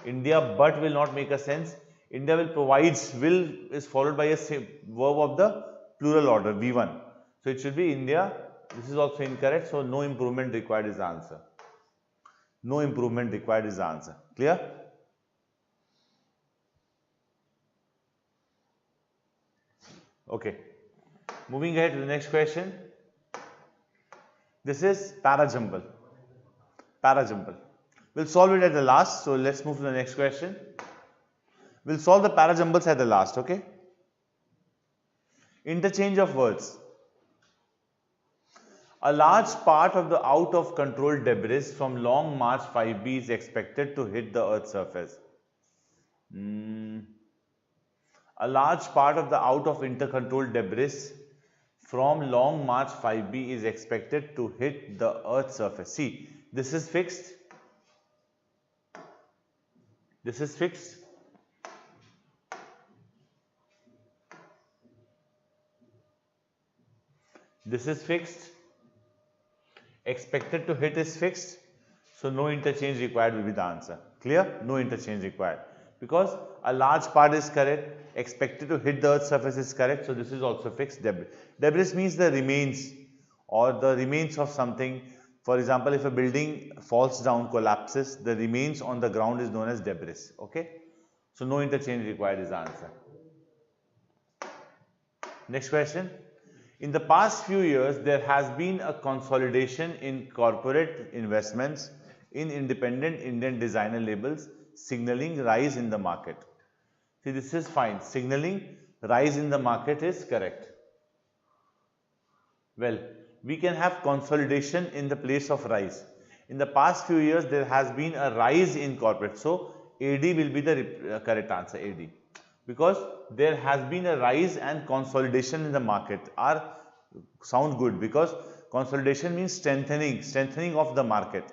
India but will not make a sense. India will provides, will is followed by a verb of the plural order V1. So it should be India. This is also incorrect. So no improvement required is the answer. No improvement required is the answer. Clear? Okay. Moving ahead to the next question. This is parajumble. Parajumble. We'll solve it at the last. So let's move to the next question. We'll solve the parajumbles at the last. Okay. Interchange of words. A large part of the out of control debris from Long March 5B is expected to hit the Earth's surface. A large part of the out of inter-control debris from Long March 5B is expected to hit the Earth's surface. See, this is fixed. This is fixed. This is fixed. Expected to hit is fixed. So no interchange required will be the answer. Clear? No interchange required. Because a large part is correct. Expected to hit the Earth's surface is correct. So this is also fixed. Debris. Debris means the remains or the remains of something. For example, if a building falls down, collapses, the remains on the ground is known as debris. Okay? So no interchange required is the answer. Next question. In the past few years, there has been a consolidation in corporate investments in independent Indian designer labels, signaling rise in the market. See, this is fine. Signaling rise in the market is correct. Well, we can have consolidation in the place of rise. In the past few years, there has been a rise in corporate. So, AD will be the correct answer, AD. Because there has been a rise and consolidation in the market are sound good because consolidation means strengthening of the market.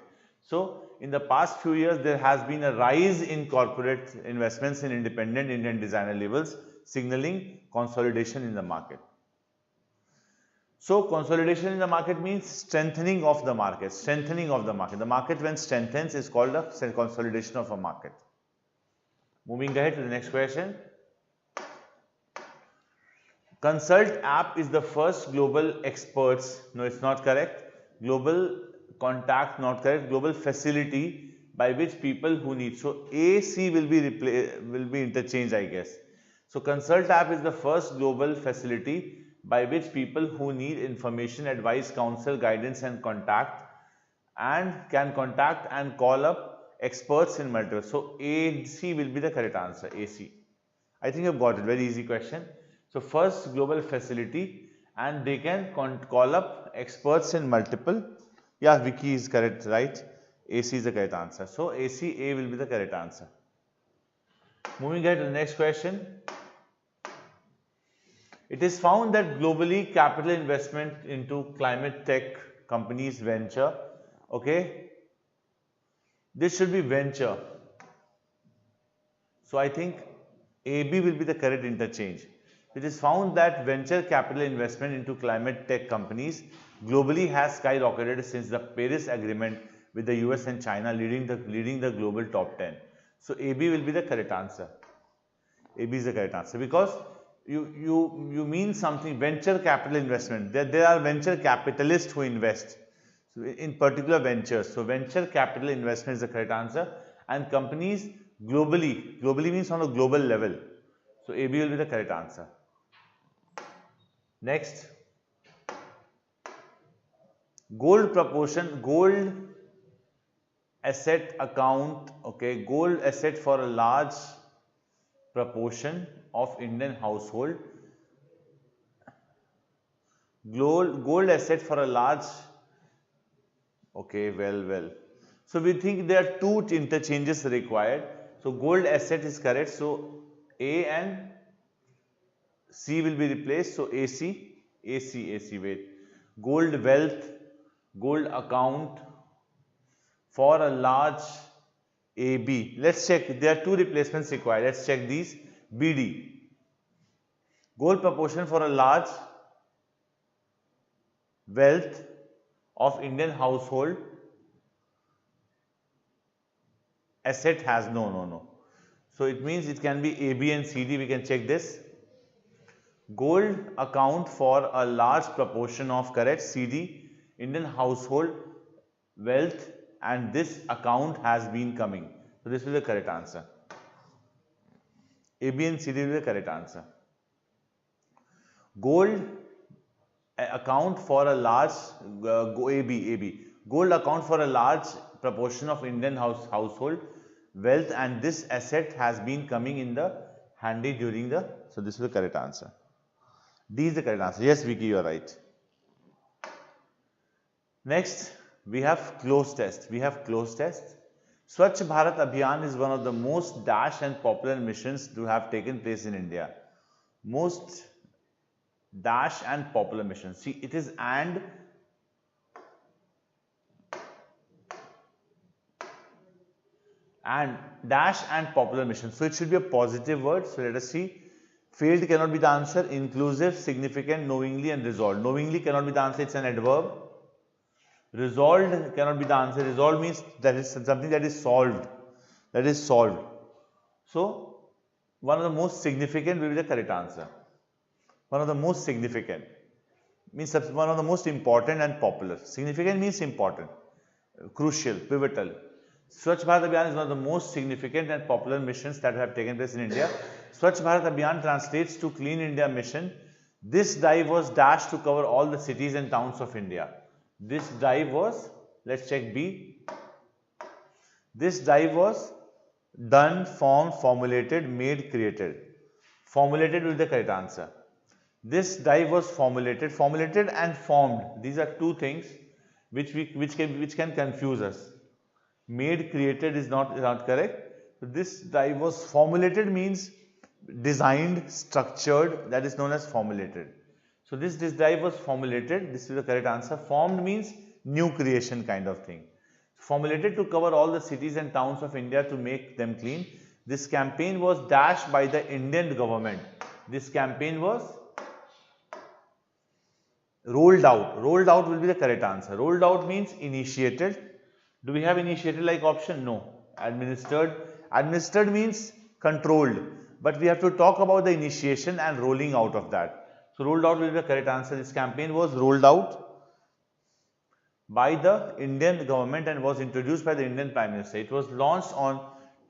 So, in the past few years, there has been a rise in corporate investments in independent Indian designer labels, signaling consolidation in the market. So, consolidation in the market means strengthening of the market, strengthening of the market. The market when strengthens is called a consolidation of a market. Moving ahead to the next question. Consult app is the first global experts, no it's not correct, global contact not correct, global facility by which people who need, so AC will be interchanged I guess. So Consult app is the first global facility by which people who need information, advice, counsel, guidance and contact and can contact and call up experts in multiple. So AC will be the correct answer, AC. I think you've got it, very easy question. So first global facility and they can call up experts in multiple. Yeah, Vicky is correct, right? AC is the correct answer. So ACA will be the correct answer. Moving ahead to the next question. It is found that globally capital investment into climate tech companies venture. Okay. This should be venture. So I think AB will be the correct interchange. It is found that venture capital investment into climate tech companies globally has skyrocketed since the Paris Agreement with the US and China leading the global top 10. So AB will be the correct answer. AB is the correct answer because you mean something venture capital investment. There are venture capitalists who invest in particular ventures. So venture capital investment is the correct answer and companies globally means on a global level. So AB will be the correct answer. Next, gold proportion, gold asset account, okay, gold asset for a large proportion of Indian household, gold asset for a large, okay, well. So we think there are two interchanges required. So gold asset is correct. So A and C will be replaced. So AC, wait. Gold wealth, gold account for a large AB. Let's check. There are two replacements required. Let's check these. BD. Gold proportion for a large wealth of Indian household asset has, no. So it means it can be A, B and C, D, we can check this. Gold account for a large proportion of, correct, CD, Indian household wealth, and this account has been coming. So this is the correct answer. A, B and C, D is the correct answer. Gold account for a large, A, B. Gold account for a large proportion of Indian household wealth, and this asset has been coming in the handy during the, so this is the correct answer. D is the correct answer. Yes, Vicky, you are right. Next, we have closed test. Swachh Bharat Abhiyan is one of the most dash and popular missions to have taken place in India. Most dash and popular missions. See, it is and dash and popular mission. So it should be a positive word. So let us see. Failed cannot be the answer. Inclusive, significant, knowingly and resolved. Knowingly cannot be the answer. It's an adverb. Resolved cannot be the answer. Resolved means that is something that is solved. So one of the most significant will be the correct answer. One of the most significant means one of the most important and popular. Significant means important, crucial, pivotal. Swachh Bharat Abhiyan is one of the most significant and popular missions that have taken place in India. Swachh Bharat Abhiyan translates to Clean India Mission. This drive was dashed to cover all the cities and towns of India. This drive was, let's check B. This drive was done, formed, formulated, made, created. Formulated will be the correct answer. This drive was formulated and formed. These are two things which can confuse us. Made, created is not correct. So this drive was formulated means designed, structured, that is known as formulated. So this drive was formulated, this is the correct answer. Formed means new creation kind of thing. Formulated to cover all the cities and towns of India to make them clean. This campaign was dashed by the Indian government. This campaign was rolled out. Rolled out will be the correct answer. Rolled out means initiated. Do we have initiated like option? No. Administered. Administered means controlled. But we have to talk about the initiation and rolling out of that. So rolled out will be the correct answer. This campaign was rolled out by the Indian government and was introduced by the Indian Prime Minister. It was launched on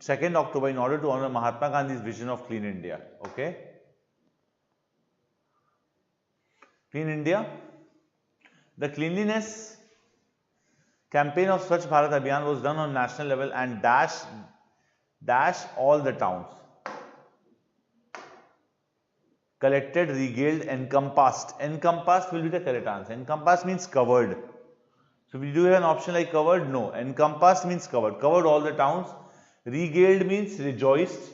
2nd October in order to honor Mahatma Gandhi's vision of Clean India. Okay. Clean India. The cleanliness campaign of Swachh Bharat Abhiyan was done on national level and dash all the towns. Collected, regaled, encompassed. Encompassed will be the correct answer. Encompassed means covered. So we do have an option like covered? No. Encompassed means covered. Covered all the towns. Regaled means rejoiced,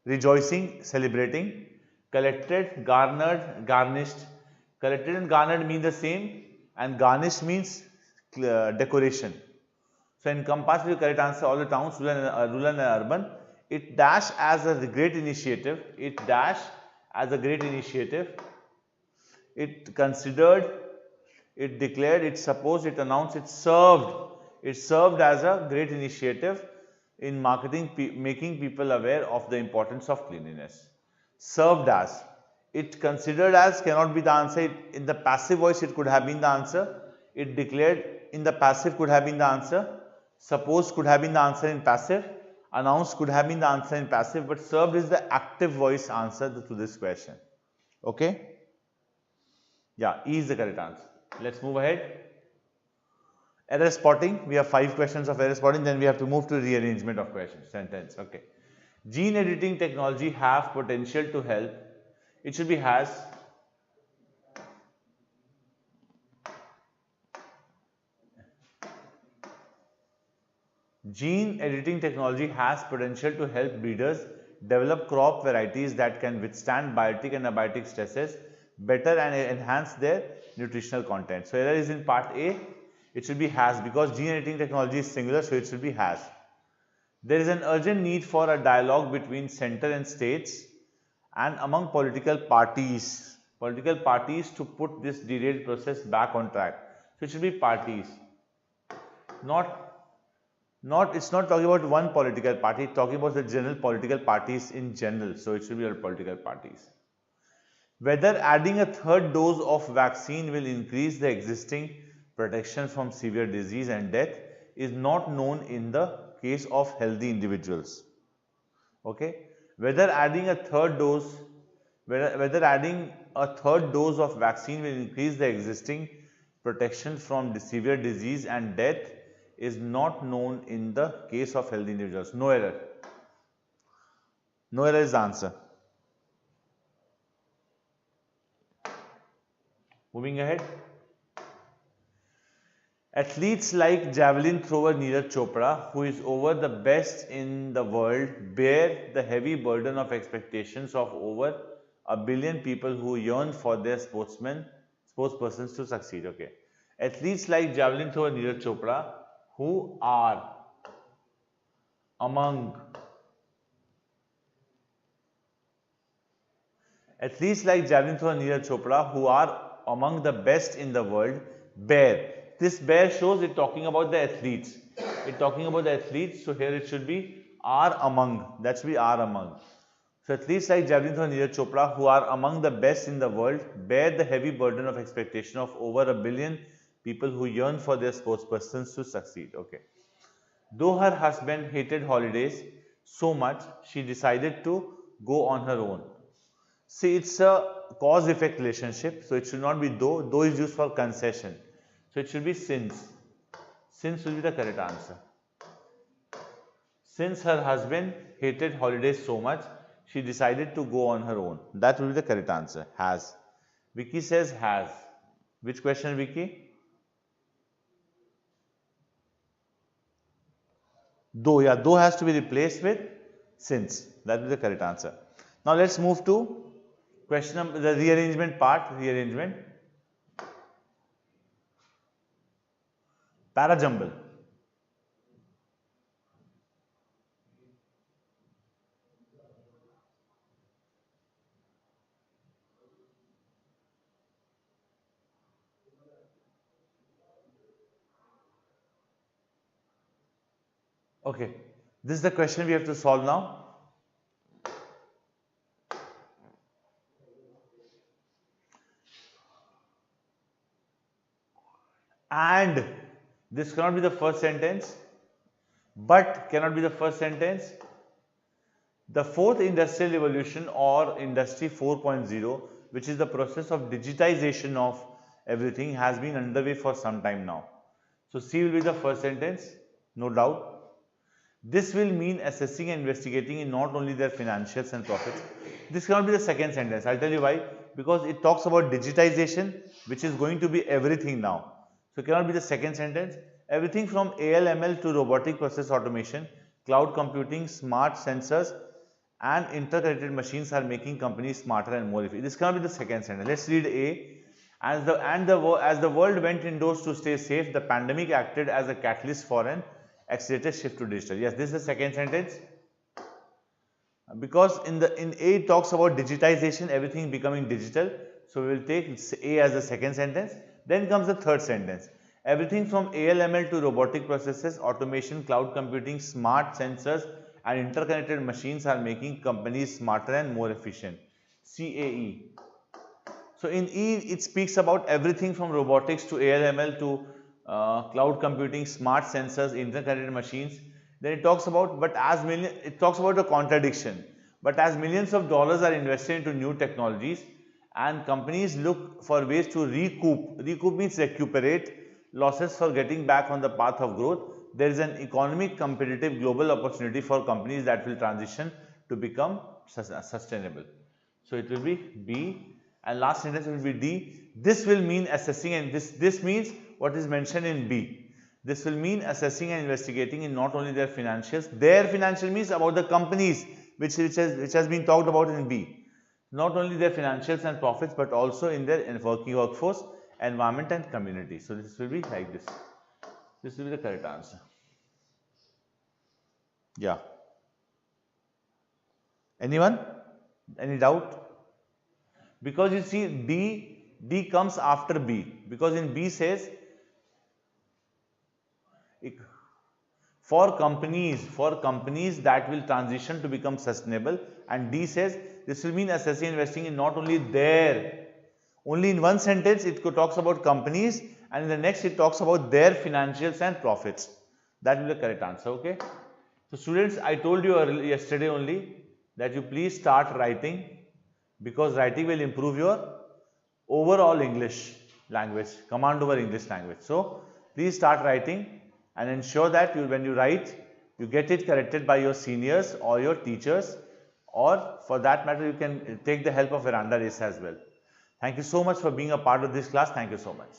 rejoicing, celebrating. Collected, garnered, garnished. Collected and garnered mean the same, and garnished means decoration. So encompassed is the correct answer. All the towns, rural and urban. It dash as a great initiative. It dash as a great initiative. It considered, it declared, it supposed, it announced, it served. It served as a great initiative in marketing, making people aware of the importance of cleanliness. Served as. It considered as cannot be the answer. In the passive voice, it could have been the answer. It declared in the passive could have been the answer. Suppose could have been the answer in passive. Announced could have been the answer in passive, but served is the active voice answer to this question. Okay? Yeah, E is the correct answer. Let's move ahead. Error spotting. We have 5 questions of error spotting, then we have to move to rearrangement of questions. Sentence. Okay. Gene editing technology have potential to help. It should be has. Gene editing technology has potential to help breeders develop crop varieties that can withstand biotic and abiotic stresses better and enhance their nutritional content. So error is in part A. It should be has because gene editing technology is singular, so it should be has. There is an urgent need for a dialogue between center and states and among political parties to put this derailed process back on track. So it should be parties, not It's not talking about one political party, it's talking about the general political parties in general. So it should be all political parties. Whether adding a third dose of vaccine will increase the existing protection from severe disease and death is not known in the case of healthy individuals. Okay, whether adding a third dose of vaccine will increase the existing protection from severe disease and death is not known in the case of healthy individuals. No error. No error is the answer. Moving ahead. Athletes like javelin thrower Neeraj Chopra, who is over the best in the world, bear the heavy burden of expectations of over a billion people who yearn for their sportspersons to succeed. Okay. Athletes like javelin thrower Neeraj Chopra, who are among the best in the world, bear. This bear shows it talking about the athletes. So here it should be are among. That should be are among. So athletes like javelin thrower Neeraj Chopra, who are among the best in the world, bear the heavy burden of expectation of over a billion people who yearn for their sportspersons to succeed. Okay. Though her husband hated holidays so much, she decided to go on her own. See, it's a cause-effect relationship, so it should not be though. Though is used for concession. So it should be since. Since will be the correct answer. Since her husband hated holidays so much, she decided to go on her own. That will be the correct answer. Has. Vicky says has. Which question, Vicky? Though. Yeah, though has to be replaced with since. That will be the correct answer. Now let's move to question number, the rearrangement part. Rearrangement. Parajumble. Okay, this is the question we have to solve now. And this cannot be the first sentence, but cannot be the first sentence. The fourth industrial revolution or industry 4.0, which is the process of digitization of everything, has been underway for some time now. So C will be the first sentence, no doubt. This will mean assessing and investigating in not only their financials and profits. This cannot be the second sentence. I'll tell you why. Because it talks about digitization, which is going to be everything now. So it cannot be the second sentence. Everything from ALML to robotic process automation, cloud computing, smart sensors and interconnected machines are making companies smarter and more efficient. This cannot be the second sentence. Let's read A. As the world went indoors to stay safe, the pandemic acted as a catalyst for an accelerated shift to digital. Yes, this is the second sentence. Because in A it talks about digitization, everything becoming digital. So we will take A as the second sentence. Then comes the third sentence. Everything from ALML to robotic processes, automation, cloud computing, smart sensors and interconnected machines are making companies smarter and more efficient. CAE. So in E it speaks about everything from robotics to ALML to cloud computing, smart sensors, interconnected machines. Then it talks about, it talks about a contradiction. But as millions of dollars are invested into new technologies and companies look for ways to recoup means recuperate losses for getting back on the path of growth, there is an economic competitive global opportunity for companies that will transition to become sustainable. So it will be B, and last sentence will be D. This will mean assessing, and this means what is mentioned in B. This will mean assessing and investigating in not only their financials. Their financial means about the companies which has been talked about in B. Not only their financials and profits, but also in their working workforce, environment and community. So this will be like this. This will be the correct answer. Yeah. Anyone? Any doubt? Because you see D comes after B. Because in B says for companies that will transition to become sustainable. And D says this will mean assessing investing in not only only in one sentence it talks about companies, and in the next it talks about their financials and profits. That will be the correct answer. Okay. So students, I told you yesterday only that you please start writing, because writing will improve your overall English language, command over English language. So please start writing and ensure that when you write, you get it corrected by your seniors or your teachers, or for that matter, you can take the help of VerandaRace as well. Thank you so much for being a part of this class. Thank you so much.